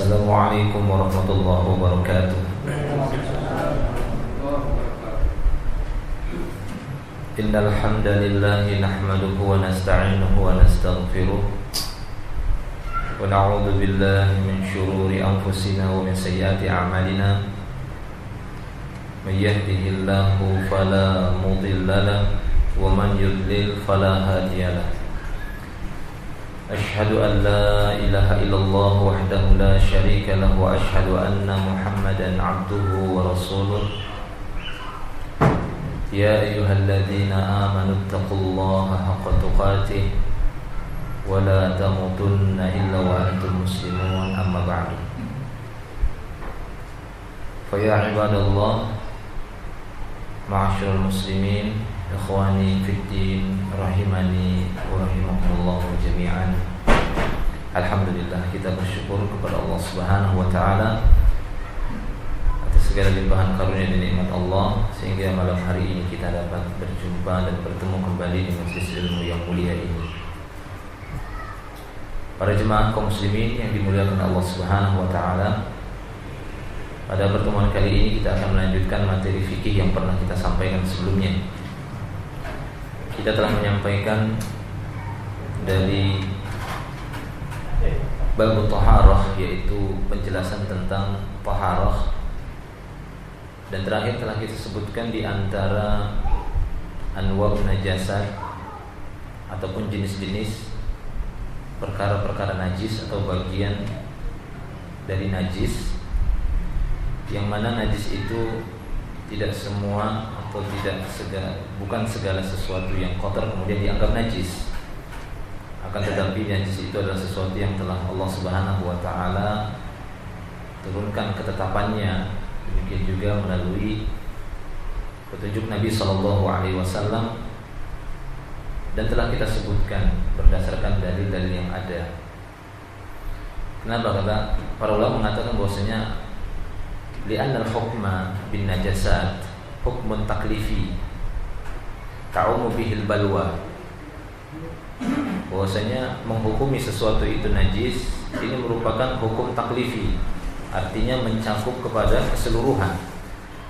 Assalamualaikum warahmatullahi wabarakatuh. Innal hamdalillahi nahmaduhu wa nasta'inuhu wa nastaghfiruh wa na'udzu billahi min shururi anfusina wa min sayyiati a'malina. May yahdihillahu fala mudilla lahu wa man yudlil fala hadiya lahu. Ashhadu an la ilaha illallah wahdahu la syarika lahu wa ashhadu anna Muhammadan abduhu wa rasuluh. Ya ayyuhalladzina amanu taqullaha haqqa tuqatih wa la tamutunna illa wa antum muslimun, amma ba'du. Fa ya ibadallah, ma'asyiral muslimin, ikhwani fid din, rahimani wa rahimakumullah jami'an. Alhamdulillah, kita bersyukur kepada Allah Subhanahu wa taala atas segala limpahan karunia dan nikmat Allah, sehingga malam hari ini kita dapat berjumpa dan bertemu kembali di majelis ilmu yang mulia ini. Para jemaah kaum muslimin yang dimuliakan Allah Subhanahu wa taala, pada pertemuan kali ini kita akan melanjutkan materi fikih yang pernah kita sampaikan sebelumnya. Kita telah menyampaikan dari bab taharah, yaitu penjelasan tentang taharah, dan terakhir telah kita sebutkan di antara anwa'un najasat ataupun jenis-jenis perkara-perkara najis atau bagian dari najis, yang mana najis itu tidak semua atau bukan segala sesuatu yang kotor kemudian dianggap najis. Akan tetapi najis itu adalah sesuatu yang telah Allah Subhanahu wa taala turunkan ketetapannya, demikian juga melalui petunjuk Nabi sallallahu alaihi wasallam, dan telah kita sebutkan berdasarkan dalil-dalil yang ada. Kenapa? Kata para ulama mengatakan bahwasanya li'anna al-hukma bin najasat hukmun taklifi ta'umu bihil balwa, bahwasanya menghukumi sesuatu itu najis ini merupakan hukum taklifi, artinya mencakup kepada keseluruhan,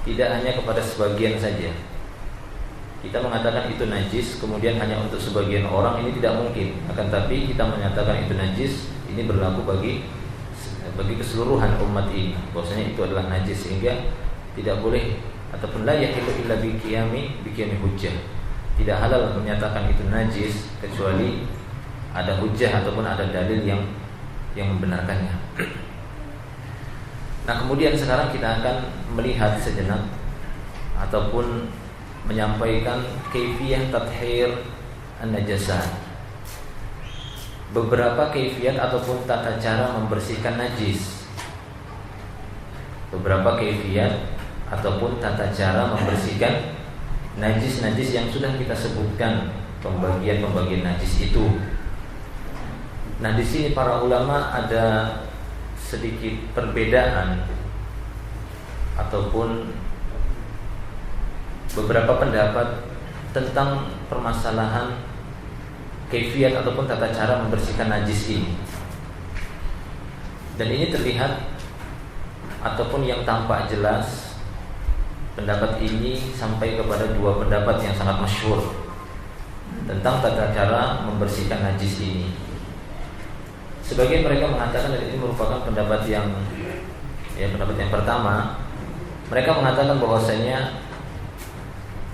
tidak hanya kepada sebagian saja. Kita mengatakan itu najis kemudian hanya untuk sebagian orang, ini tidak mungkin. Akan tapi kita menyatakan itu najis, ini berlaku bagi keseluruhan umat ini, bahwasanya itu adalah najis, sehingga tidak boleh ataupun la yahillu illa bi qiyami hujjah. Tidak halal menyatakan itu najis kecuali ada hujjah ataupun ada dalil yang membenarkannya. Nah, kemudian sekarang kita akan melihat sejenak ataupun menyampaikan kaifiyah tathhir an-najasah. Beberapa kaifiyat ataupun tata cara membersihkan najis. Beberapa kaifiyat ataupun tata cara membersihkan najis-najis yang sudah kita sebutkan pembagian-pembagian najis itu. Nah, di sini para ulama ada sedikit perbedaan ataupun beberapa pendapat tentang permasalahan kaifiyat ataupun tata cara membersihkan najis ini. Dan ini terlihat ataupun yang tampak jelas, pendapat ini sampai kepada dua pendapat yang sangat masyhur tentang tata cara membersihkan najis ini. Sebagian mereka mengatakan dan ini merupakan pendapat yang pertama. Mereka mengatakan bahwasanya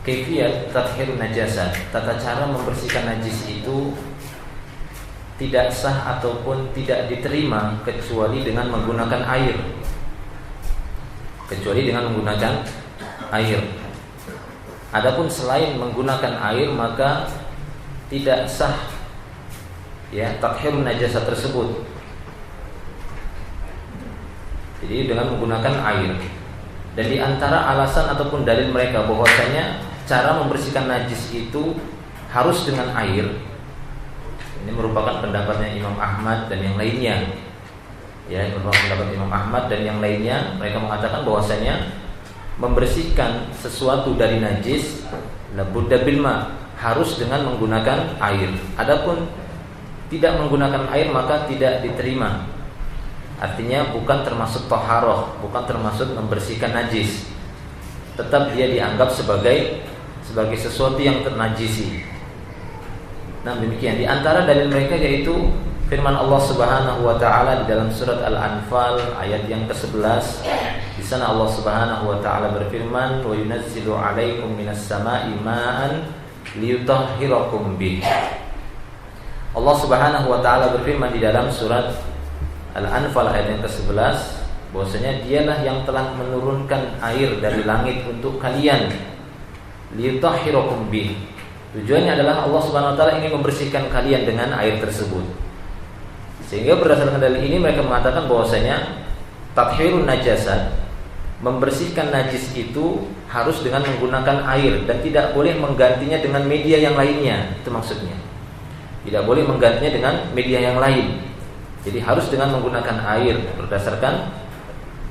kaifiyat tathhirun najasah, tata cara membersihkan najis itu tidak sah ataupun tidak diterima kecuali dengan menggunakan air. Adapun selain menggunakan air maka tidak sah tathhirun najasah tersebut. Jadi dengan menggunakan air. Dan di antara alasan ataupun dalil mereka bahwasanya cara membersihkan najis itu harus dengan air, ini merupakan pendapatnya Imam Ahmad dan yang lainnya. Merupakan pendapat Imam Ahmad dan yang lainnya. Mereka mengatakan bahwasanya membersihkan sesuatu dari najis labudda bil ma, harus dengan menggunakan air. Adapun tidak menggunakan air maka tidak diterima Artinya bukan termasuk taharah, bukan termasuk membersihkan najis. Tetap dia dianggap sebagai sesuatu yang ternajisi. Nah, demikian di antara dalil mereka yaitu firman Allah Subhanahu wa taala di dalam surat Al-Anfal ayat yang ke-11. Di sana Allah Subhanahu wa taala berfirman, "Wa yunazzilu 'alaikum minas sama'i ma'an liyutahhirakum bih." Allah Subhanahu wa taala berfirman di dalam surat Al-Anfal ayat yang ke-11 bahwasanya dialah yang telah menurunkan air dari langit untuk kalian liyutahhirakum bih. Tujuannya adalah Allah Subhanahu wa taala ingin membersihkan kalian dengan air tersebut. Sehingga berdasarkan dalil ini mereka mengatakan bahwasanya tathhirun najasat, membersihkan najis itu harus dengan menggunakan air dan tidak boleh menggantinya dengan media yang lainnya. Itu maksudnya. Tidak boleh menggantinya dengan media yang lain. Jadi harus dengan menggunakan air berdasarkan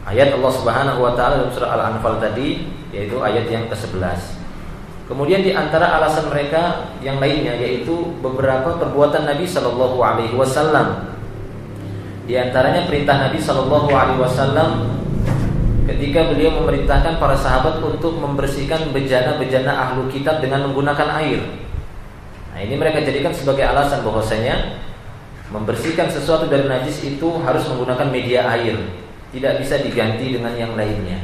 ayat Allah Subhanahu wa taala dalam surah Al-Anfal tadi, yaitu ayat yang ke-11. Kemudian di antara alasan mereka yang lainnya yaitu beberapa perbuatan Nabi sallallahu alaihi wasallam. Di antaranya perintah Nabi sallallahu alaihi wasallam ketika beliau memerintahkan para sahabat untuk membersihkan bejana-bejana ahlu kitab dengan menggunakan air. Nah, ini mereka jadikan sebagai alasan bahwasanya membersihkan sesuatu dari najis itu harus menggunakan media air, tidak bisa diganti dengan yang lainnya.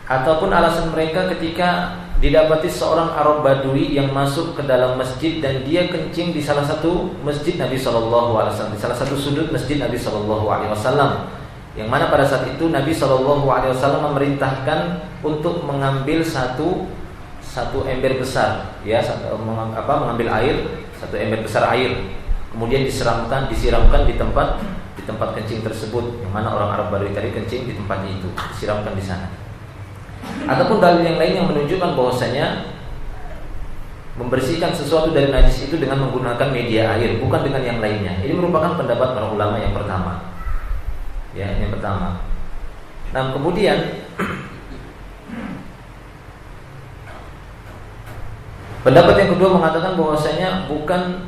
Ataupun alasan mereka ketika didapati seorang Arab Badui yang masuk ke dalam masjid dan dia kencing di salah satu masjid Nabi Sallallahu Alaihi Wasallam, di salah satu sudut masjid Nabi Sallallahu Alaihi Wasallam, yang mana pada saat itu Nabi Sallallahu Alaihi Wasallam memerintahkan untuk mengambil satu ember besar, ya, mengambil air, satu ember besar air, kemudian disiramkan di tempat kencing tersebut, yang mana orang Arab Badui tadi kencing di tempatnya itu, disiramkan di sana. Ataupun dalil yang lain yang menunjukkan bahwasanya membersihkan sesuatu dari najis itu dengan menggunakan media air, bukan dengan yang lainnya. Ini merupakan pendapat para ulama yang pertama. Ya, ini yang pertama. Nah, kemudian pendapat yang kedua mengatakan bahwasanya bukan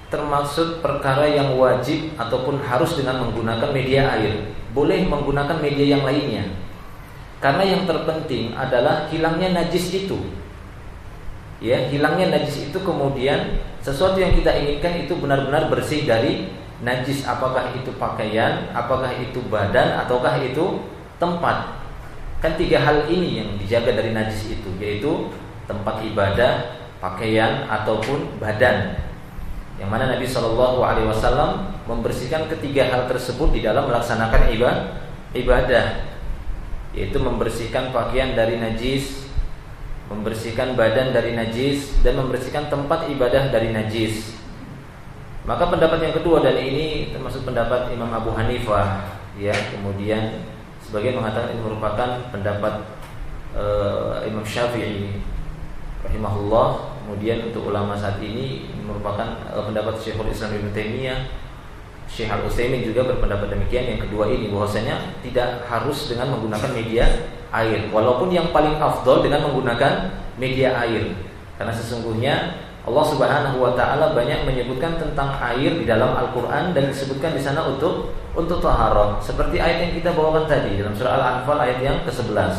termasuk perkara yang wajib ataupun harus dengan menggunakan media air. Boleh menggunakan media yang lainnya. Karena yang terpenting adalah hilangnya najis itu. Ya, hilangnya najis itu, kemudian sesuatu yang kita inginkan itu benar-benar bersih dari najis, apakah itu pakaian, apakah itu badan, ataukah itu tempat. Kan tiga hal ini yang dijaga dari najis itu, yaitu tempat ibadah, pakaian, ataupun badan. Yang mana Nabi Shallallahu Alaihi Wasallam membersihkan ketiga hal tersebut di dalam melaksanakan ibadah, yaitu membersihkan pakaian dari najis, membersihkan badan dari najis, dan membersihkan tempat ibadah dari najis. Maka pendapat yang kedua, dan ini termasuk pendapat Imam Abu Hanifah, ya, kemudian sebagian mengatakan ini merupakan pendapat Imam Syafi'i rahimahullah. Kemudian untuk ulama saat ini merupakan pendapat Syekhul Islam Ibnu Taimiyah. Syekh Al-Utsaimin juga berpendapat demikian. Yang kedua ini bahwasanya tidak harus dengan menggunakan media air, walaupun yang paling afdol dengan menggunakan media air. Karena sesungguhnya Allah Subhanahu wa taala banyak menyebutkan tentang air di dalam Al-Qur'an dan disebutkan di sana untuk taharah. Seperti ayat yang kita bawakan tadi dalam surah Al-Anfal ayat yang ke-11.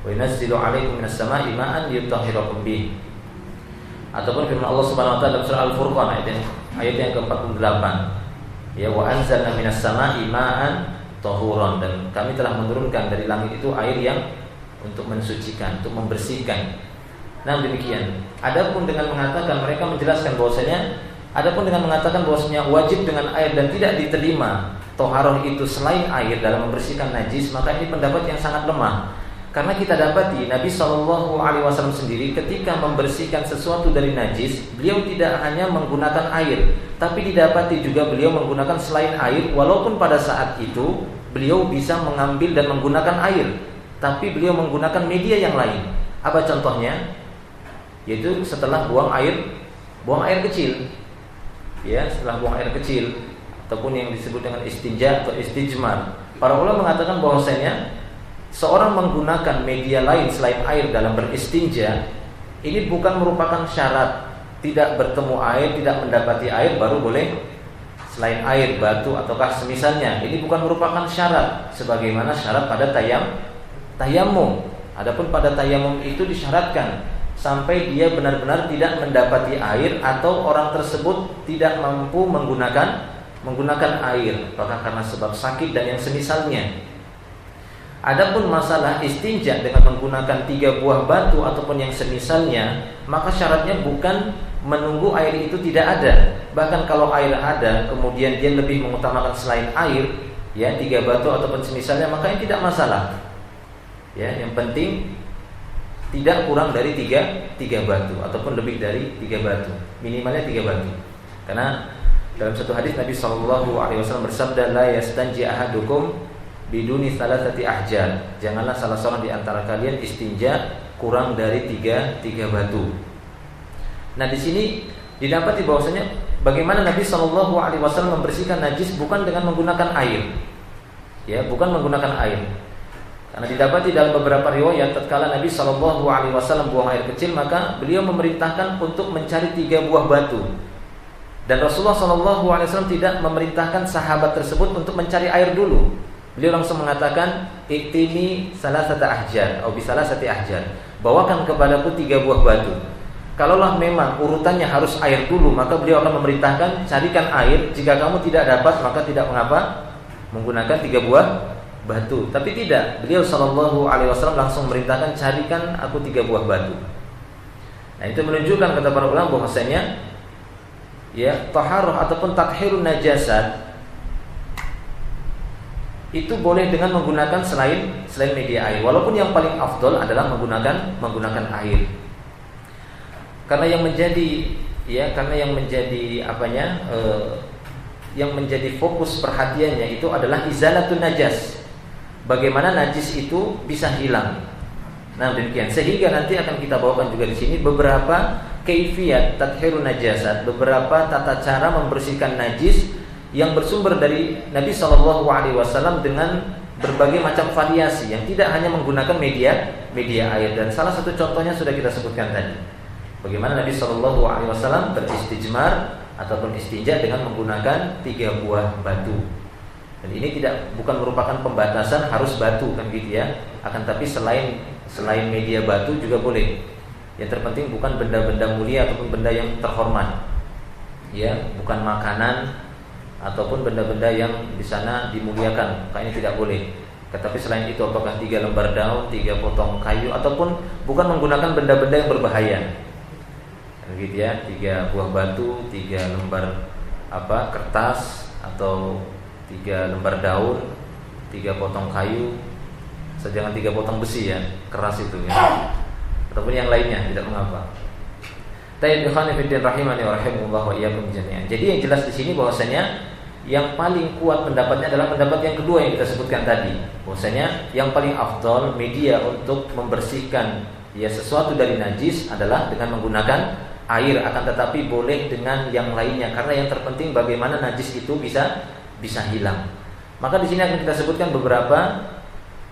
Wa yunazzilu 'alaikum minas sama'i ma'an liyutahhirakum bih. Ataupun firman Allah Subhanahu wa taala dalam surah Al-Furqan ayat yang ke-48. Ya, wa anzalna minas sama'i ma'an tahuran, dan kami telah menurunkan dari langit itu air yang untuk mensucikan, untuk membersihkan. Nah, demikian. Adapun dengan mengatakan, mereka menjelaskan bahwasanya bahwasanya wajib dengan air dan tidak diterima taharah itu selain air dalam membersihkan najis, maka ini pendapat yang sangat lemah. Karena kita dapati Nabi Shallallahu Alaihi Wasallam sendiri ketika membersihkan sesuatu dari najis, beliau tidak hanya menggunakan air, tapi didapati juga beliau menggunakan selain air. Walaupun pada saat itu beliau bisa mengambil dan menggunakan air, tapi beliau menggunakan media yang lain. Apa contohnya? Yaitu setelah buang air kecil, ya, setelah buang air kecil, ataupun yang disebut dengan istinja atau istijmar. Para ulama mengatakan bahwasanya seorang menggunakan media lain selain air dalam beristinja, ini bukan merupakan syarat tidak bertemu air, tidak mendapati air baru boleh selain air, batu ataukah semisalnya. Ini bukan merupakan syarat sebagaimana syarat pada tayamum. Adapun pada tayamum itu disyaratkan sampai dia benar-benar tidak mendapati air atau orang tersebut tidak mampu menggunakan air, apakah karena sebab sakit dan yang semisalnya. Adapun masalah istinja dengan menggunakan 3 buah batu ataupun yang semisalnya, maka syaratnya bukan menunggu air itu tidak ada. Bahkan kalau air ada, kemudian dia lebih mengutamakan selain air, ya 3 batu ataupun semisalnya, maka ini tidak masalah. Ya, yang penting tidak kurang dari 3 batu ataupun lebih dari 3 batu, minimalnya 3 batu. Karena dalam satu hadis Nabi SAW bersabda, la yastanji ahadukum biduni salasati ahjar. Janganlah salah seorang di antara kalian istinja kurang dari 3 batu. Nah, di sini didapati bahwasanya bagaimana Nabi SAW membersihkan najis bukan dengan menggunakan air. Ya, bukan menggunakan air. Karena didapati dalam beberapa riwayat tatkala Nabi SAW buang air kecil, maka beliau memerintahkan untuk mencari 3 buah batu. Dan Rasulullah SAW tidak memerintahkan sahabat tersebut untuk mencari air dulu. Beliau langsung mengatakan, "Iktini salasata ahjar atau bisalasati ahjar." Bawakan kepadaku 3 buah batu. Kalaulah memang urutannya harus air dulu, maka beliau akan memerintahkan carikan air. Jika kamu tidak dapat, maka tidak mengapa menggunakan 3 buah batu. Tapi tidak, beliau SAW langsung memerintahkan carikan aku 3 buah batu. Nah, itu menunjukkan kata para ulama bahwasanya ya taharah ataupun tathhirun najasat itu boleh dengan menggunakan selain media air. Walaupun yang paling afdol adalah menggunakan air. Karena yang menjadi fokus perhatiannya itu adalah izalatun najas. Bagaimana najis itu bisa hilang. Nah, demikian. Sehingga nanti akan kita bawakan juga di sini beberapa kaifiyat tathhirun najasat, beberapa tata cara membersihkan najis yang bersumber dari Nabi SAW dengan berbagai macam variasi yang tidak hanya menggunakan media air. Dan salah satu contohnya sudah kita sebutkan tadi. Bagaimana Nabi SAW beristijmar ataupun istinja dengan menggunakan 3 buah batu. Dan ini bukan merupakan pembatasan harus batu kan gitu ya. Akan tapi selain media batu juga boleh. Yang terpenting bukan benda-benda mulia ataupun benda yang terhormat. Ya, bukan makanan ataupun benda-benda yang di sana dimuliakan. Maka ini tidak boleh. Tetapi selain itu apakah 3 lembar daun, 3 potong kayu ataupun bukan menggunakan benda-benda yang berbahaya. Kan gitu ya, 3 buah batu, 3 lembar kertas atau 3 lembar daun, 3 potong kayu, jangan 3 potong besi ya, keras itu ya. Ataupun yang lainnya tidak mengapa. Tayyib ikhwan fillah rahimani wa rahimakumullah wa iyyakum jami'an. Jadi yang jelas di sini bahwasanya yang paling kuat pendapatnya adalah pendapat yang kedua yang kita sebutkan tadi. Bahwasanya yang paling afdal media untuk membersihkan ya sesuatu dari najis adalah dengan menggunakan air, akan tetapi boleh dengan yang lainnya karena yang terpenting bagaimana najis itu bisa hilang. Maka di sini akan kita sebutkan beberapa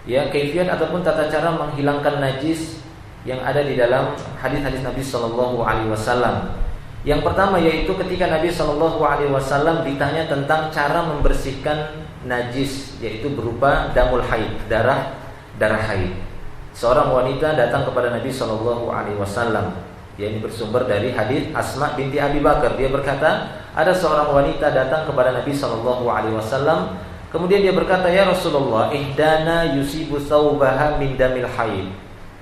ya kaifiyat ataupun tata cara menghilangkan najis yang ada di dalam hadis-hadis Nabi SAW. Yang pertama yaitu ketika Nabi SAW ditanya tentang cara membersihkan najis, yaitu berupa damul haid, darah haid. Seorang wanita datang kepada Nabi SAW. Dia ini bersumber dari hadis Asma binti Abi Bakar. Dia berkata, ada seorang wanita datang kepada Nabi SAW. Kemudian dia berkata, ya Rasulullah, ihdana yusibu thawbaha min damil haid,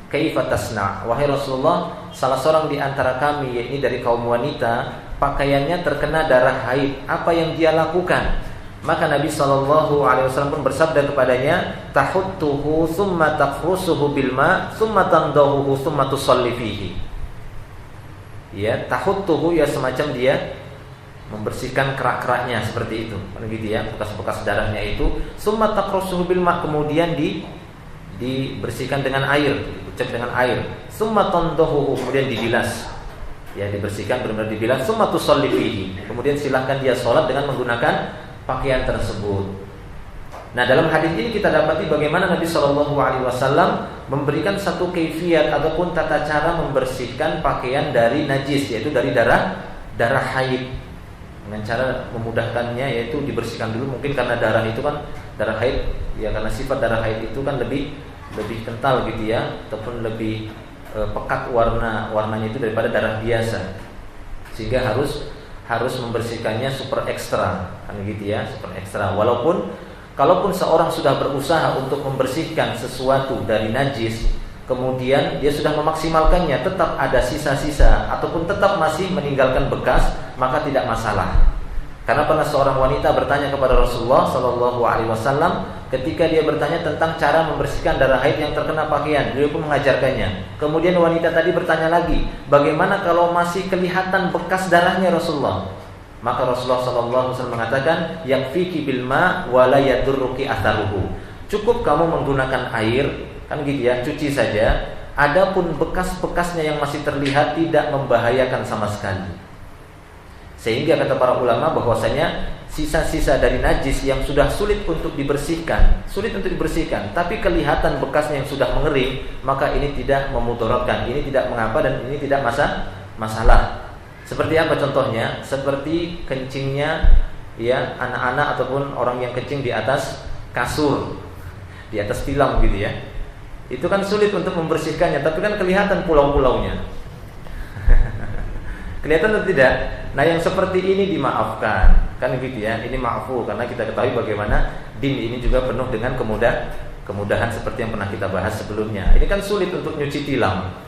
kaifa tasna'? Wahai Rasulullah, salah seorang di antara kami, yakni dari kaum wanita, pakaiannya terkena darah haid, apa yang dia lakukan? Maka Nabi SAW pun bersabda kepadanya, tahuttuhu thumma takhrusuhu bilma thumma tandahuhu thumma tusalli fihi. Ya, tahuttuhu ya semacam dia membersihkan kerak-keraknya seperti itu, kan gitu ya, bekas-bekas darahnya itu. Thumma takhrusuhu bilma, kemudian dibersihkan dengan air, diucap dengan air. Thumma tandahuhu, kemudian dibilas. Ya, dibersihkan benar-benar dibilas. Thumma tusalli fihi, kemudian silahkan dia sholat dengan menggunakan pakaian tersebut. Nah, dalam hadis ini kita dapati bagaimana Nabi SAW memberikan satu kaifiyat ataupun tata cara membersihkan pakaian dari najis, yaitu dari darah haid. Dengan cara memudahkannya yaitu dibersihkan dulu, mungkin karena darah itu kan darah haid, ya karena sifat darah haid itu kan lebih kental gitu ya, ataupun lebih pekat warnanya itu daripada darah biasa, sehingga harus membersihkannya super ekstra kan gitu ya, super ekstra. Kalaupun seorang sudah berusaha untuk membersihkan sesuatu dari najis, kemudian dia sudah memaksimalkannya, tetap ada sisa-sisa ataupun tetap masih meninggalkan bekas, maka tidak masalah. Karena pernah seorang wanita bertanya kepada Rasulullah Shallallahu Alaihi Wasallam ketika dia bertanya tentang cara membersihkan darah haid yang terkena pakaian, beliau pun mengajarkannya. Kemudian wanita tadi bertanya lagi, bagaimana kalau masih kelihatan bekas darahnya Rasulullah? Maka Rasulullah Shallallahu Alaihi Wasallam mengatakan, yakfiki bil ma wa la yadurruki atharuhu. Cukup kamu menggunakan air, kan gitu ya, cuci saja. Adapun bekas-bekasnya yang masih terlihat tidak membahayakan sama sekali. Sehingga kata para ulama bahwasanya sisa-sisa dari najis yang sudah sulit untuk dibersihkan, tapi kelihatan bekasnya yang sudah mengering, maka ini tidak memudaratkan, ini tidak mengapa dan ini tidak masalah. Seperti apa contohnya? Seperti kencingnya ya anak-anak ataupun orang yang kencing di atas kasur, di atas tilam gitu ya. Itu kan sulit untuk membersihkannya, tapi kan kelihatan pulau-pulaunya. Kelihatan atau tidak? Nah yang seperti ini dimaafkan, kan gitu ya. Ini maafu karena kita ketahui bagaimana din ini juga penuh dengan kemudahan seperti yang pernah kita bahas sebelumnya. Ini kan sulit untuk nyuci tilam.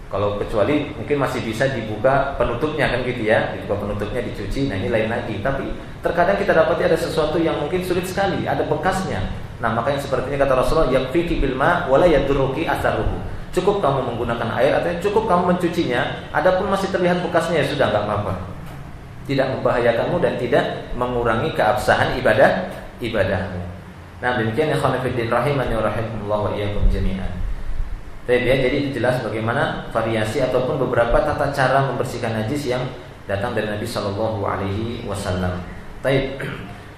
Kalau kecuali mungkin masih bisa dibuka penutupnya kan gitu ya, dibuka penutupnya dicuci. Nah ini lain lagi. Tapi terkadang kita dapati ada sesuatu yang mungkin sulit sekali, ada bekasnya. Nah makanya seperti ini kata Rasulullah, yakfiki bil ma wala yadurruki atharuhu. Cukup kamu menggunakan air, artinya cukup kamu mencucinya. Adapun masih terlihat bekasnya ya sudah, nggak apa-apa. Tidak membahayakanmu dan tidak mengurangi keabsahan ibadahmu. Nah demikian ya khonifuddin rahimani wa rahimakumullah wa iyyakum jami'an. Jadi itu jelas bagaimana variasi ataupun beberapa tata cara membersihkan najis yang datang dari Nabi Shallallahu Alaihi Wasallam.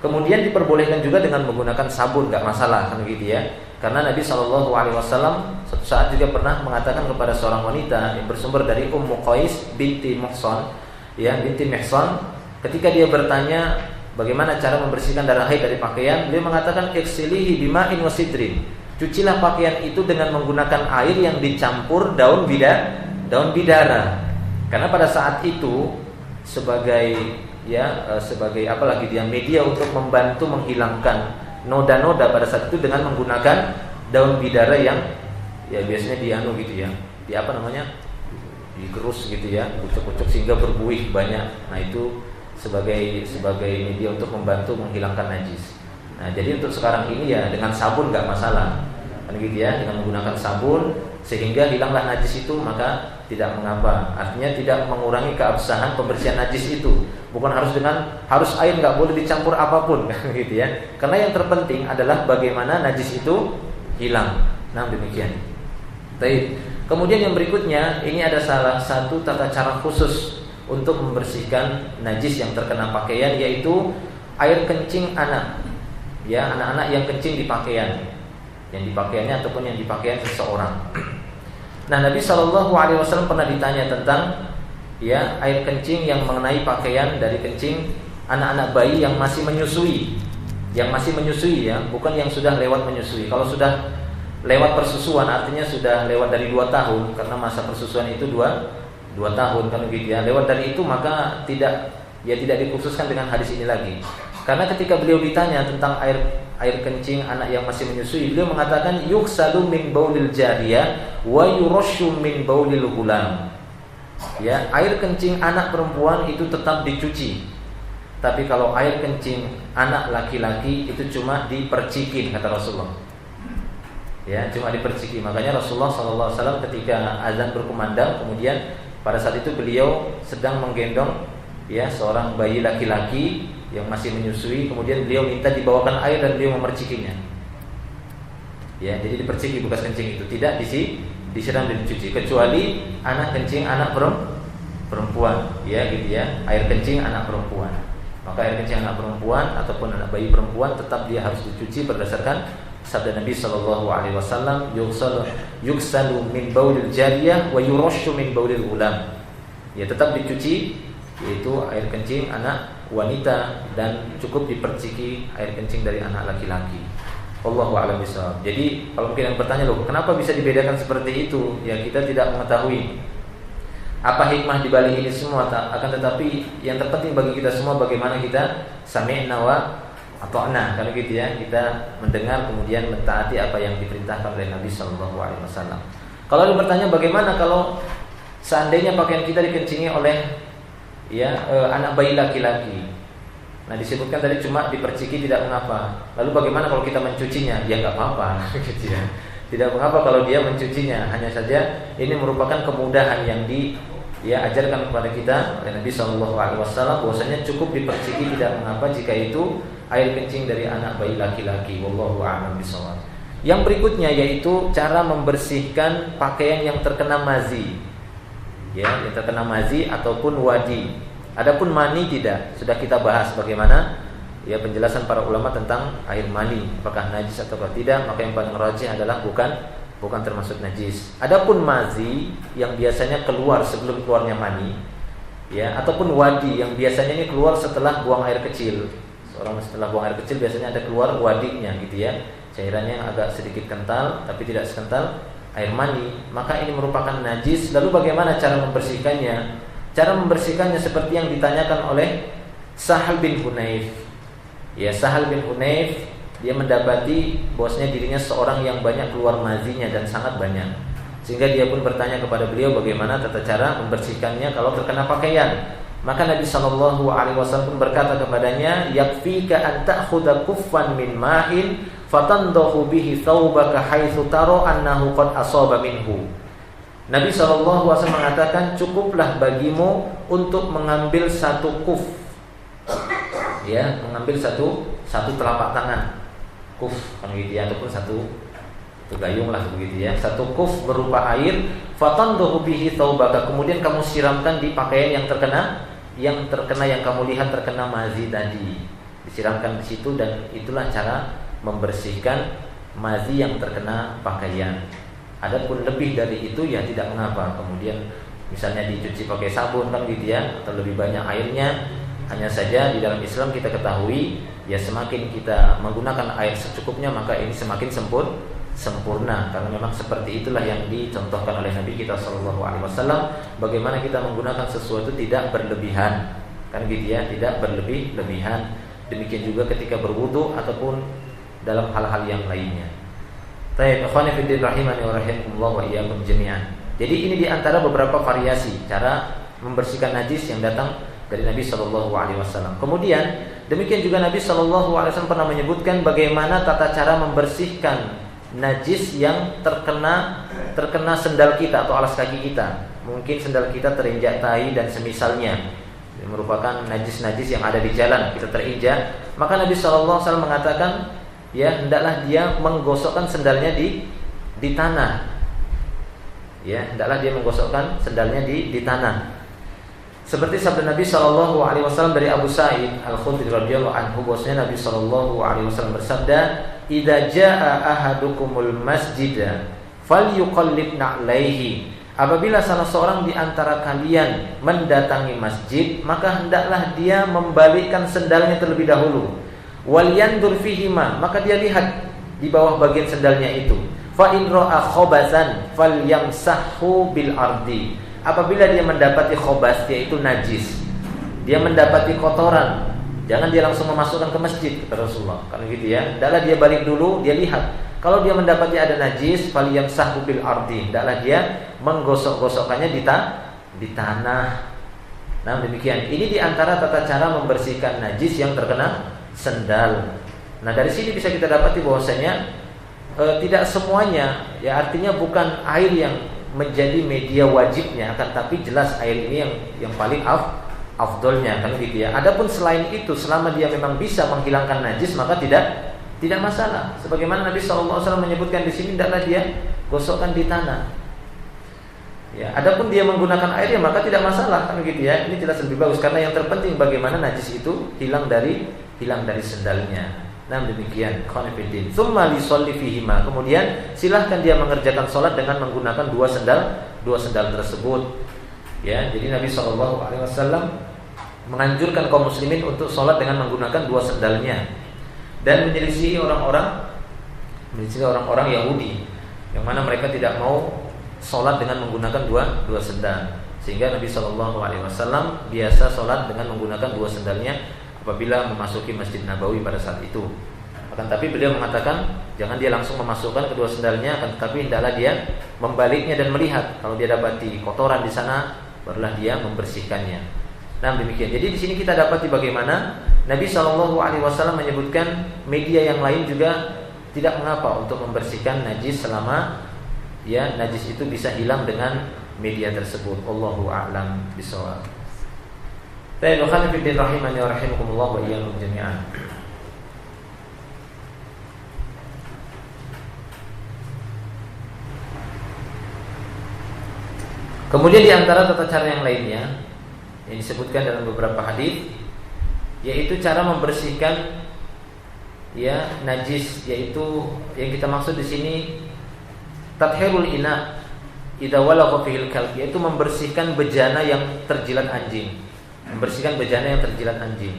Kemudian diperbolehkan juga dengan menggunakan sabun, nggak masalah kan gitu ya. Karena Nabi Shallallahu Alaihi Wasallam suatu saat juga pernah mengatakan kepada seorang wanita yang bersumber dari Ummu Qais binti Mihsan, ketika dia bertanya bagaimana cara membersihkan darah haid dari pakaian, beliau mengatakan iksilihi bima'in wa sidrin. Cucilah pakaian itu dengan menggunakan air yang dicampur daun bidara. Karena pada saat itu sebagai apalagi dia media untuk membantu menghilangkan noda-noda pada saat itu dengan menggunakan daun bidara yang ya biasanya digerus gitu ya, kucuk-kucuk sehingga berbuih banyak. Nah itu sebagai media untuk membantu menghilangkan najis. Nah jadi untuk sekarang ini ya dengan sabun nggak masalah kan gitu ya, dengan menggunakan sabun sehingga hilanglah najis itu maka tidak mengapa. Artinya tidak mengurangi keabsahan pembersihan najis itu. Bukan harus air, nggak boleh dicampur apapun kan gitu ya. Karena yang terpenting adalah bagaimana najis itu hilang. Nah demikian. Baik. Kemudian yang berikutnya ini ada salah satu tata cara khusus untuk membersihkan najis yang terkena pakaian, yaitu air kencing anak. Ya, anak-anak yang kencing di pakaian, yang di pakaiannya ataupun yang di pakaian seseorang. Nah, Nabi Shallallahu Alaihi Wasallam pernah ditanya tentang ya air kencing yang mengenai pakaian dari kencing anak-anak bayi yang masih menyusui, ya, bukan yang sudah lewat menyusui. Kalau sudah lewat persusuan artinya sudah lewat dari 2 tahun, karena masa persusuan itu 2 tahun kan gitu ya. Lewat dari itu maka tidak dikhususkan dengan hadis ini lagi. Karena ketika beliau ditanya tentang air kencing anak yang masih menyusui, beliau mengatakan yuksalu min baulil jariyah wa yurashu min baulil ghulam. Ya, air kencing anak perempuan itu tetap dicuci. Tapi kalau air kencing anak laki-laki itu cuma dipercikin kata Rasulullah. Ya, cuma diperciki. Makanya Rasulullah SAW ketika azan berkumandang, kemudian pada saat itu beliau sedang menggendong ya seorang bayi laki-laki yang masih menyusui, kemudian beliau minta dibawakan air dan beliau memercikinya. Ya, jadi diperciki bekas kencing itu, tidak disiram dan dicuci, kecuali anak kencing anak perempuan, ya gitu ya, air kencing anak perempuan. Maka air kencing anak perempuan ataupun anak bayi perempuan tetap dia harus dicuci berdasarkan sabda Nabi Shallallahu Alaihi Wasallam, yuksalu min baulil jariyah wa yurashu min baulil ghulam. Ya, tetap dicuci yaitu air kencing anak wanita dan cukup diperciki air kencing dari anak laki-laki. Wallahu a'lam bishawab. Jadi kalau mungkin yang bertanya, loh kenapa bisa dibedakan seperti itu? Ya kita tidak mengetahui apa hikmah dibalik ini semua. Akan tetapi yang terpenting bagi kita semua bagaimana kita sami'na wa ata'na, kalau gitu ya, kita mendengar kemudian mentaati apa yang diperintahkan oleh Nabi Shallallahu Alaihi Wasallam. Kalau ada bertanya bagaimana kalau seandainya pakaian kita dikencingi oleh anak bayi laki-laki. Nah disebutkan tadi cuma diperciki tidak mengapa. Lalu bagaimana kalau kita mencucinya? Ya nggak apa-apa, gitu ya. Tidak mengapa kalau dia mencucinya. Hanya saja ini merupakan kemudahan yang diajarkan kepada kita oleh Nabi Shallallahu Alaihi Wasallam, bahwasanya cukup diperciki tidak mengapa jika itu air kencing dari anak bayi laki-laki. Wallahu a'lam bishawab. Yang berikutnya yaitu cara membersihkan pakaian yang terkena mazi. Yang terkena mazi ataupun wadi. Adapun mani tidak. Sudah kita bahas bagaimana penjelasan para ulama tentang air mani, apakah najis atau tidak. Maka yang paling rajih adalah bukan termasuk najis. Adapun mazi yang biasanya keluar sebelum keluarnya mani, ataupun wadi yang biasanya ini keluar setelah buang air kecil. Seorang setelah buang air kecil biasanya ada keluar wadinya, gitu ya, cairannya yang agak sedikit kental tapi tidak sekental air mani, maka ini merupakan najis. Lalu bagaimana cara membersihkannya? Cara membersihkannya seperti yang ditanyakan oleh Sahal bin Hunayf. Sahal bin Hunayf, dia mendapati bahwasanya dirinya seorang yang banyak keluar mazinya dan sangat banyak, sehingga dia pun bertanya kepada beliau bagaimana tata cara membersihkannya kalau terkena pakaian. Maka Nabi Shallallahu Alaihi Wasallam pun berkata kepadanya, yakfika an ta'khudha kuffan min ma'in fatandahu bihi thawbaka haitsu tara annahu qad asaba minhu. Nabi Shallallahu Alaihi Wasallam mengatakan, cukuplah bagimu untuk mengambil satu kuf, mengambil satu telapak tangan, kuf kan gitu ya, ataupun satu gayung lah begitu ya, satu kuf berupa air, fatandahu bihi thawbaka, kemudian kamu siramkan di pakaian yang terkena yang kamu lihat terkena mazi tadi, disiramkan di situ, dan itulah cara membersihkan mazi yang terkena pakaian. Adapun lebih dari itu ya tidak mengapa. Kemudian misalnya dicuci pakai sabun kan gitu ya, atau lebih banyak airnya. Hanya saja di dalam Islam kita ketahui semakin kita menggunakan air secukupnya maka ini semakin sempurna, karena memang seperti itulah yang dicontohkan oleh Nabi kita Shallallahu Alaihi Wasallam, bagaimana kita menggunakan sesuatu tidak berlebihan, kan gitu ya, tidak berlebihan. Demikian juga ketika berwudu ataupun dalam hal-hal yang lainnya. Baik, ikhwani fillah rahimani wa rahimakumullah wa iyyakum jami'an. Jadi ini diantara beberapa variasi cara membersihkan najis yang datang dari Nabi Shallallahu Alaihi Wasallam. Kemudian demikian juga Nabi Shallallahu Alaihi Wasallam pernah menyebutkan bagaimana tata cara membersihkan najis yang terkena sendal kita atau alas kaki kita. Mungkin sendal kita terinjak tai dan semisalnya, ini merupakan najis-najis yang ada di jalan, kita terinjak. Maka Nabi Shallallahu Alaihi Wasallam mengatakan, hendaklah dia menggosokkan sendalnya di tanah. Hendaklah dia menggosokkan sendalnya di tanah. Seperti sabda Nabi Shallallahu Alaihi Wasallam dari Abu Sa'id Al-Khudri radhiyallahu anhu, bahwasanya Nabi Shallallahu Alaihi Wasallam bersabda, "Idza jaa ahadukumul masjida falyuqallib na'laihi." Apabila salah seorang di antara kalian mendatangi masjid, maka hendaklah dia membalikkan sendalnya terlebih dahulu. Wal yandur fihima, maka dia lihat di bawah bagian sendalnya itu. Fa in ra'a khobasan falyamsahhu bil ardi. Apabila dia mendapati khobas, yaitu najis, dia mendapati kotoran, jangan dia langsung memasukkan ke masjid, kata Rasulullah. Kalau gitu ya, hendaklah dia balik dulu, dia lihat. Kalau dia mendapati ada najis, falyamsahhu bil ardi, hendaklah dia menggosok-gosokkannya di tanah. Nah demikian. Ini diantara tata cara membersihkan najis yang terkena sendal. Nah dari sini bisa kita dapati bahwasanya tidak semuanya, artinya bukan air yang menjadi media wajibnya, akan tapi jelas air ini yang paling afdolnya, kan gitu ya. Adapun selain itu, selama dia memang bisa menghilangkan najis, maka tidak masalah. Sebagaimana Nabi SAW menyebutkan di sini, hendaklah dia gosokkan di tanah. Adapun dia menggunakan air, maka tidak masalah, kan gitu ya. Ini jelas lebih bagus, karena yang terpenting bagaimana najis itu hilang dari sendalnya. Nah demikian, khonifuddin. Tsumma lisolli fihima. Kemudian silahkan dia mengerjakan sholat dengan menggunakan dua sendal tersebut. Jadi Nabi SAW menganjurkan kaum muslimin untuk sholat dengan menggunakan dua sendalnya, dan menyelisihi orang-orang Yahudi yang mana mereka tidak mau sholat dengan menggunakan dua sendal, sehingga Nabi SAW biasa sholat dengan menggunakan dua sendalnya apabila memasuki Masjid Nabawi pada saat itu. Akan tapi beliau mengatakan jangan dia langsung memasukkan kedua sendalnya, akan tetapi hendaklah dia membaliknya dan melihat kalau dia dapati kotoran di sana, barulah dia membersihkannya. Nah demikian. Jadi di sini kita dapati bagaimana Nabi SAW menyebutkan media yang lain juga tidak mengapa untuk membersihkan najis selama ya najis itu bisa hilang dengan media tersebut. Wallahu a'lam bishawab. Baik, khonifidin rahimani wa rahimakumullah wa iyyakum jami'an. Kemudian di antara tata cara yang lainnya yang disebutkan dalam beberapa hadis, yaitu cara membersihkan ya najis, yaitu yang kita maksud di sini tathhirul ina idza walagha fihil kalb, yaitu membersihkan bejana yang terjilat anjing. Membersihkan bejana yang terjilat anjing.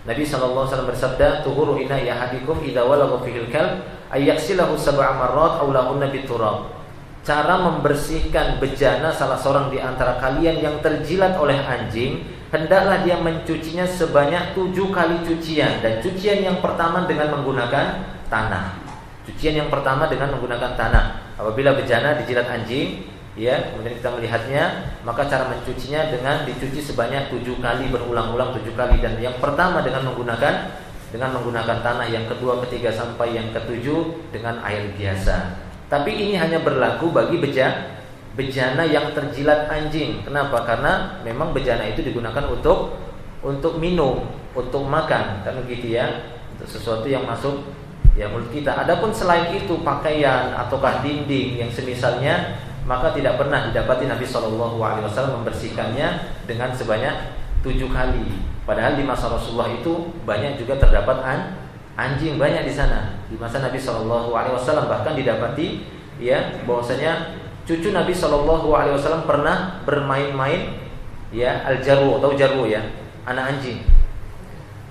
Nabi SAW bersabda, "Tuhuru ina yahadikum idza walagha fihil kalb ayaghsilahu sab'a marrat aw lahunna biturab." Cara membersihkan bejana salah seorang di antara kalian yang terjilat oleh anjing, hendaklah dia mencucinya sebanyak 7 kali cucian. Dan cucian yang pertama dengan menggunakan tanah. Cucian yang pertama dengan menggunakan tanah. Apabila bejana dijilat anjing, ya, kemudian kita melihatnya, maka cara mencucinya dengan dicuci sebanyak 7 kali, berulang-ulang 7 kali. Dan yang pertama dengan menggunakan tanah, yang kedua, ketiga sampai yang ketujuh dengan air biasa. Tapi ini hanya berlaku bagi bejana yang terjilat anjing. Kenapa? Karena memang bejana itu digunakan untuk minum, untuk makan, kan begitu ya, untuk sesuatu yang masuk ya mulut kita. Adapun selain itu pakaian ataukah dinding yang semisalnya, maka tidak pernah didapati Nabi SAW membersihkannya dengan sebanyak 7 kali. Padahal di masa Rasulullah itu banyak juga terdapat anjing banyak di sana. Di masa Nabi SAW bahkan didapati ya bahwasanya cucu Nabi SAW pernah bermain-main ya al-jarwu atau jarwu ya, anak anjing.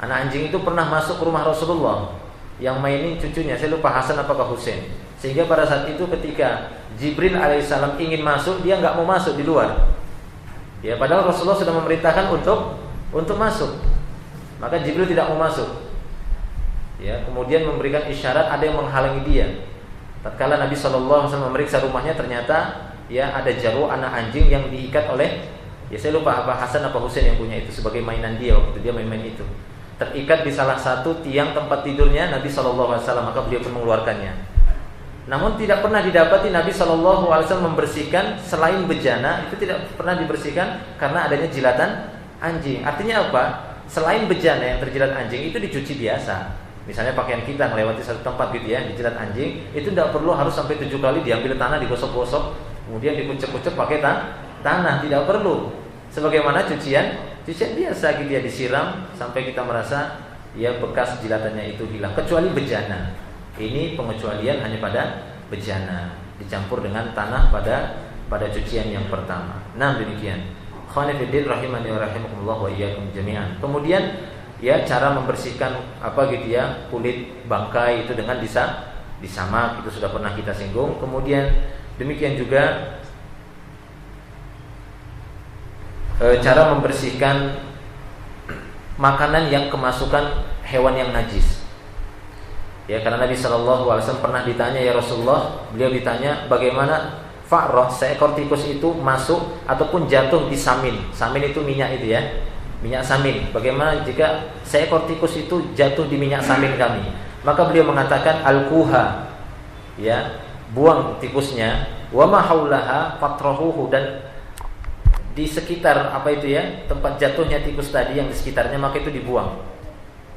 Anak anjing itu pernah masuk ke rumah Rasulullah. Yang mainin cucunya, saya lupa Hasan apakah Husain. Sehingga pada saat itu ketika Jibril alaihissalam ingin masuk, dia nggak mau masuk di luar. Ya, padahal Rasulullah sudah memerintahkan untuk masuk. Maka Jibril tidak mau masuk. Ya, kemudian memberikan isyarat ada yang menghalangi dia. Tatkala Nabi SAW memeriksa rumahnya, ternyata ya ada jarwu anak anjing yang diikat oleh, ya saya lupa apa Hasan apa Husain yang punya itu sebagai mainan dia waktu dia main-main itu. Terikat di salah satu tiang tempat tidurnya Nabi SAW, maka beliau pun mengeluarkannya. Namun tidak pernah didapati Nabi SAW membersihkan selain bejana, itu tidak pernah dibersihkan karena adanya jilatan anjing. Artinya apa? Selain bejana yang terjilat anjing itu dicuci biasa. Misalnya pakaian kita melewati satu tempat gitu ya, dijilat anjing, itu tidak perlu harus sampai 7 kali diambil tanah, digosok-gosok, kemudian dikucek-kucek pakai tanah, tidak perlu. Sebagaimana cucian biasa gitu ya, disiram sampai kita merasa ya bekas jilatannya itu hilang. Kecuali bejana. Ini pengecualian hanya pada bejana, dicampur dengan tanah pada cucian yang pertama. Nah, demikian. Khonifidin rahimani wa rahimakumullah wa iyyakum jami'an. Kemudian ya cara membersihkan apa gitu ya kulit bangkai itu dengan disamak, itu sudah pernah kita singgung. Kemudian demikian juga cara membersihkan makanan yang kemasukan hewan yang najis. Ya, karena Nabi SAW pernah ditanya, ya Rasulullah, beliau ditanya bagaimana fa'rah, seekor tikus itu masuk ataupun jatuh di samin. Samin itu minyak itu ya, minyak samin. Bagaimana jika seekor tikus itu jatuh di minyak samin kami? Maka beliau mengatakan al-kuha, ya, buang tikusnya, wa ma haulaha fatrahuhu, dan di sekitar apa itu ya tempat jatuhnya tikus tadi yang di sekitarnya, maka itu dibuang.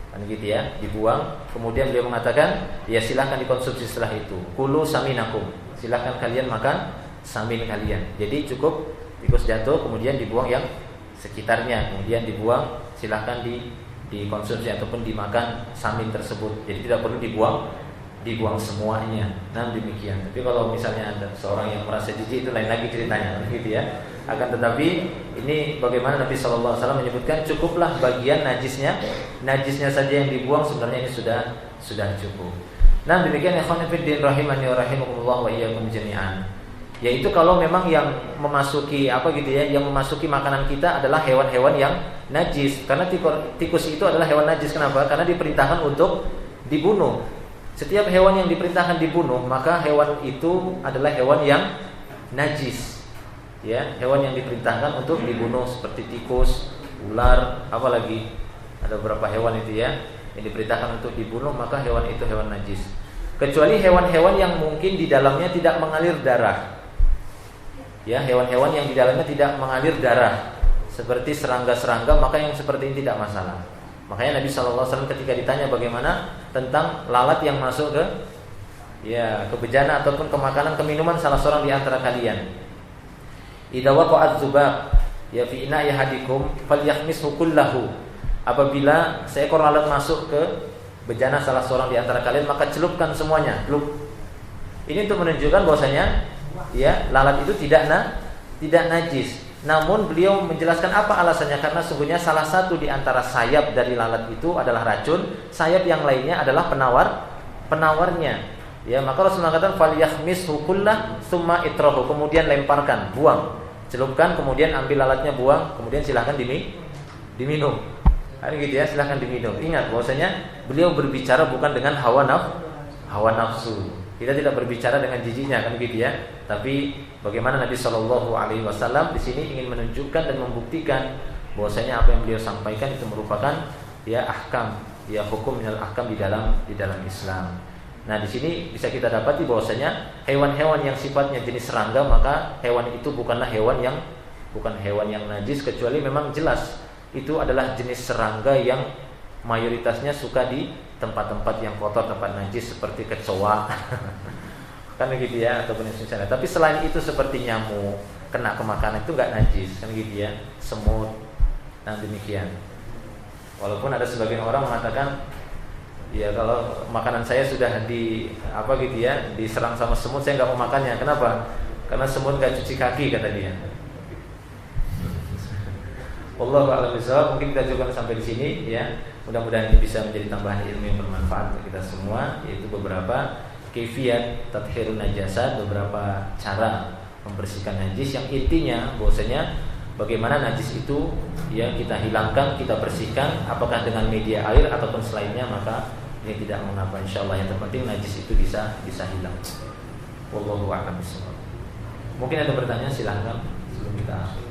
Kan gitu ya, dibuang. Kemudian beliau mengatakan, ya silahkan dikonsumsi setelah itu. Kulu saminakum, silahkan kalian makan samin kalian. Jadi cukup tikus jatuh kemudian dibuang yang sekitarnya, kemudian dibuang, silahkan dikonsumsi ataupun dimakan samin tersebut. Jadi tidak perlu dibuang semuanya. Nah demikian. Tapi kalau misalnya ada seorang yang merasa jijik, itu lain lagi ceritanya, gitu ya. Akan tetapi ini bagaimana Nabi SAW menyebutkan cukuplah bagian najisnya saja yang dibuang, sebenarnya ini sudah cukup. Nah, demikian ikhwan fillah rahimani wa rahimakumullah wa iyyakum jami'an. Yaitu kalau memang yang memasuki yang memasuki makanan kita adalah hewan-hewan yang najis. Karena tikus itu adalah hewan najis. Kenapa? Karena diperintahkan untuk dibunuh. Setiap hewan yang diperintahkan dibunuh, maka hewan itu adalah hewan yang najis. Ya, hewan yang diperintahkan untuk dibunuh seperti tikus, ular, apalagi ada beberapa hewan itu ya yang diperintahkan untuk dibunuh, maka hewan itu hewan najis. Kecuali hewan-hewan yang mungkin di dalamnya tidak mengalir darah. Ya, hewan-hewan yang di dalamnya tidak mengalir darah, seperti serangga-serangga, maka yang seperti ini tidak masalah. Makanya Nabi SAW ketika ditanya bagaimana tentang lalat yang masuk ke bejana ataupun ke makanan, ke minuman salah seorang di antara kalian, idza waqa'at dzubab ya fi ina'i ahadikum falyahmishu kullahu. Apabila seekor lalat masuk ke bejana salah seorang di antara kalian, maka celupkan semuanya. Ini untuk menunjukkan bahwasanya lalat itu tidak najis. Namun beliau menjelaskan apa alasannya, karena sungguhnya salah satu di antara sayap dari lalat itu adalah racun, sayap yang lainnya adalah penawarnya. Ya, maka Rasulullah katakan falyahmishu kullah tsumma itrahu, kemudian lemparkan, buang, celupkan, kemudian ambil lalatnya, buang, kemudian silahkan diminum. Hari gitu ya, silahkan diminum. Ingat bahwasanya beliau berbicara bukan dengan hawa nafsu. Kita tidak berbicara dengan jijiknya, kan gitu ya. Tapi bagaimana Nabi Shallallahu Alaihi Wasallam di sini ingin menunjukkan dan membuktikan bahwasanya apa yang beliau sampaikan itu merupakan ahkam, hukum minal ahkam di dalam Islam. Nah, di sini bisa kita dapati bahwasanya hewan-hewan yang sifatnya jenis serangga, maka hewan itu bukan hewan yang najis, kecuali memang jelas itu adalah jenis serangga yang mayoritasnya suka di tempat-tempat yang kotor, tempat najis seperti kecoa kan gitu ya, ataupun misalnya. Tapi selain itu seperti nyamuk kena ke makanan itu enggak najis, kan gitu ya, semut. Nah, demikian. Walaupun ada sebagian orang mengatakan kalau makanan saya sudah diserang sama semut, saya enggak mau makannya. Kenapa? Karena semut enggak cuci kaki, kata dia. Wallahu a'lam bishawab. Mungkin kita cukupkan sampai di sini ya. Mudah-mudahan ini bisa menjadi tambahan ilmu yang bermanfaat untuk kita semua, yaitu beberapa kaifiyat tathhirun najasat, beberapa cara membersihkan najis yang intinya bahwasanya bagaimana najis itu kita hilangkan, kita bersihkan, apakah dengan media air ataupun selainnya, maka ini tidak mengapa, insyaallah. Yang terpenting najis itu bisa hilang. Wallahu a'lam bishawab. Mungkin ada pertanyaan, silakan sebelum kita akhiri.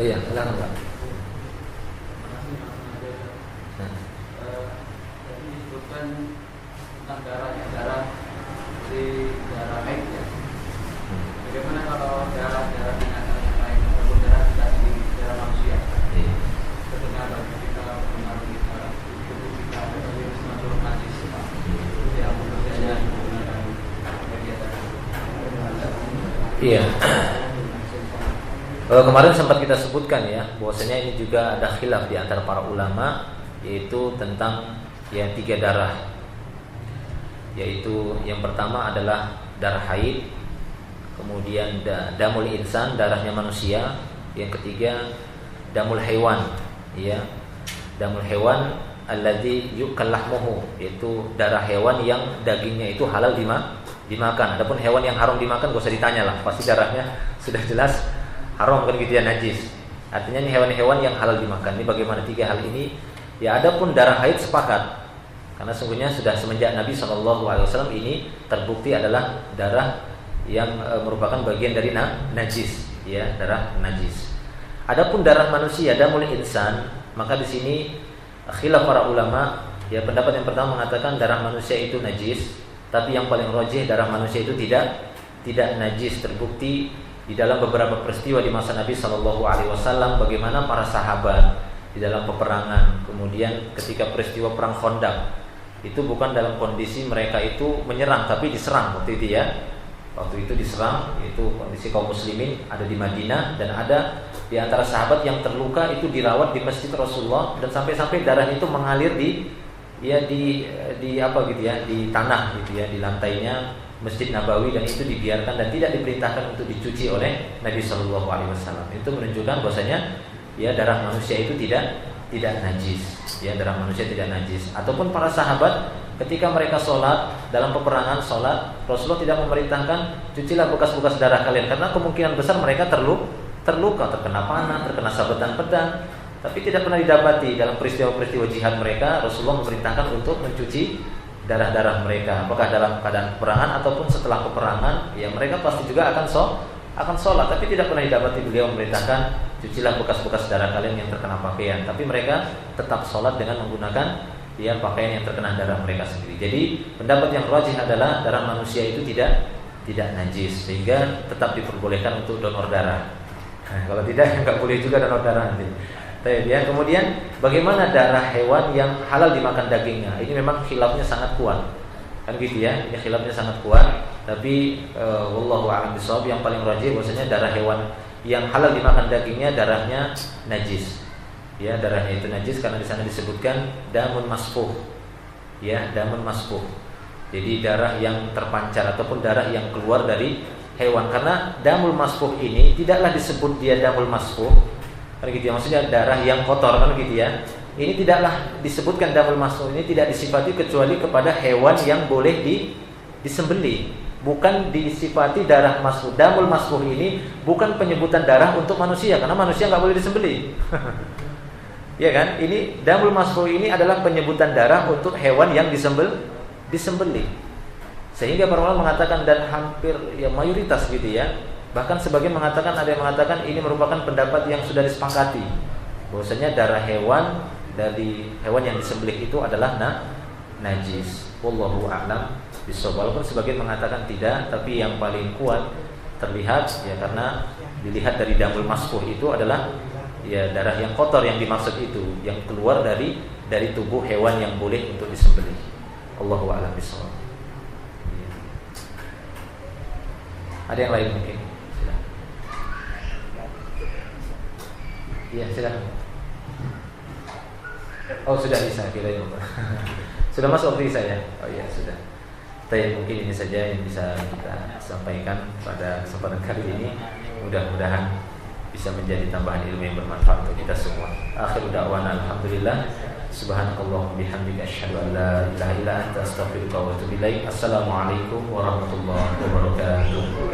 Iya, silakan Pak. Tadi disebutkan tentang darah di darah haid ya. Bagaimana kalau darah binatang yang lain ataupun darah di darah manusia? Tentunya bagi kita mempengaruhi tubuh kita sebagai semacam najis yang bekerjanya menggunakan kegiatan. Iya. Kemarin sempat kita sebutkan ya, bahwasanya ini juga ada khilaf di antara para ulama, yaitu tentang 3 darah. Yaitu yang pertama adalah darah haid, kemudian damul insan, darahnya manusia, yang ketiga damul hewan, damul hewan alladzi yukal lahmuhu, yaitu darah hewan yang dagingnya itu halal dimakan. Adapun hewan yang haram dimakan gak usah ditanya lah, pasti darahnya sudah jelas haram, kan gitu ya, najis. Artinya ini hewan-hewan yang halal dimakan. Ini bagaimana 3 hal ini? Adapun darah haid sepakat, karena sungguhnya sudah semenjak Nabi SAW ini terbukti adalah darah yang merupakan bagian dari najis, darah najis. Adapun darah manusia, damul insan, maka di sini khilaf para ulama. Pendapat yang pertama mengatakan darah manusia itu najis, tapi yang paling rajih darah manusia itu tidak najis. Terbukti di dalam beberapa peristiwa di masa Nabi SAW, bagaimana para sahabat di dalam peperangan, kemudian ketika peristiwa perang Khandaq, itu bukan dalam kondisi mereka itu menyerang, tapi diserang waktu itu ya. Waktu itu diserang, itu kondisi kaum muslimin ada di Madinah, dan ada di antara sahabat yang terluka itu dirawat di masjid Rasulullah, dan sampai-sampai darah itu mengalir di apa gitu ya, di tanah gitu ya, di lantainya Masjid Nabawi, dan itu dibiarkan dan tidak diperintahkan untuk dicuci oleh Nabi Shallallahu Alaihi Wasallam. Itu menunjukkan bahwasanya ya darah manusia itu tidak najis, ya darah manusia tidak najis. Ataupun para sahabat ketika mereka sholat dalam peperangan sholat, Rasulullah tidak memerintahkan cucilah bekas-bekas darah kalian, karena kemungkinan besar mereka terluka, terkena panah, terkena sabetan pedang. Tapi tidak pernah didapati dalam peristiwa-peristiwa jihad mereka Rasulullah memerintahkan untuk mencuci darah-darah mereka, apakah dalam keadaan peperangan ataupun setelah peperangan. Ya mereka pasti juga akan sholat, tapi tidak pernah didapati beliau memerintahkan cucilah bekas-bekas darah kalian yang terkena pakaian. Tapi mereka tetap sholat dengan menggunakan pakaian yang terkena darah mereka sendiri. Jadi pendapat yang rajih adalah darah manusia itu tidak najis, sehingga tetap diperbolehkan untuk donor darah. Nah, kalau tidak nggak boleh juga donor darah nanti. Ya, kemudian bagaimana darah hewan yang halal dimakan dagingnya? Ini memang khilafnya sangat kuat, kan gitu ya? Ini khilafnya sangat kuat. Tapi wallahu a'lam bishawab, yang paling rajih bahwasanya darah hewan yang halal dimakan dagingnya darahnya najis. Ya, darahnya itu najis karena di sana disebutkan damun masfuh. Ya, damun masfuh. Jadi darah yang terpancar ataupun darah yang keluar dari hewan. Karena damul masfuh ini tidaklah disebut dia damul masfuh, kan gitu ya, maksudnya darah yang kotor, kan gitu ya. Ini tidaklah disebutkan damul masfuh, ini tidak disifati kecuali kepada hewan yang boleh disembelih. Bukan disifati darah masfuh. Damul masfuh ini bukan penyebutan darah untuk manusia, karena manusia nggak boleh disembelih. Ya kan? Ini damul masfuh ini adalah penyebutan darah untuk hewan yang disembelih. Sehingga para ulama mengatakan, dan hampir ya mayoritas gitu ya, bahkan sebagian mengatakan, ada yang mengatakan ini merupakan pendapat yang sudah disepakati, bahwasanya darah hewan dari hewan yang disembelih itu adalah najis. Wallahu a'lam bishawab. Walaupun sebagian mengatakan tidak, tapi yang paling kuat terlihat ya, karena dilihat dari damul masfuh itu adalah ya darah yang kotor yang dimaksud itu, yang keluar dari tubuh hewan yang boleh untuk disembelih. Allahu a'lam bishawab. Ada yang lain mungkin? Iya, silakan. Oh, sudah bisa kira ini. Sudah masuk waktu saya. Oh iya, sudah. Tapi mungkin ini saja yang bisa kita sampaikan pada kesempatan kali ini. Mudah-mudahan bisa menjadi tambahan ilmu yang bermanfaat untuk kita semua. Akhiru da'wana alhamdulillah. Subhanakallahumma bihamdika asyhadu an la ilaha illa anta astaghfiruka wa atubu ilaik. Assalamualaikum warahmatullahi wabarakatuh.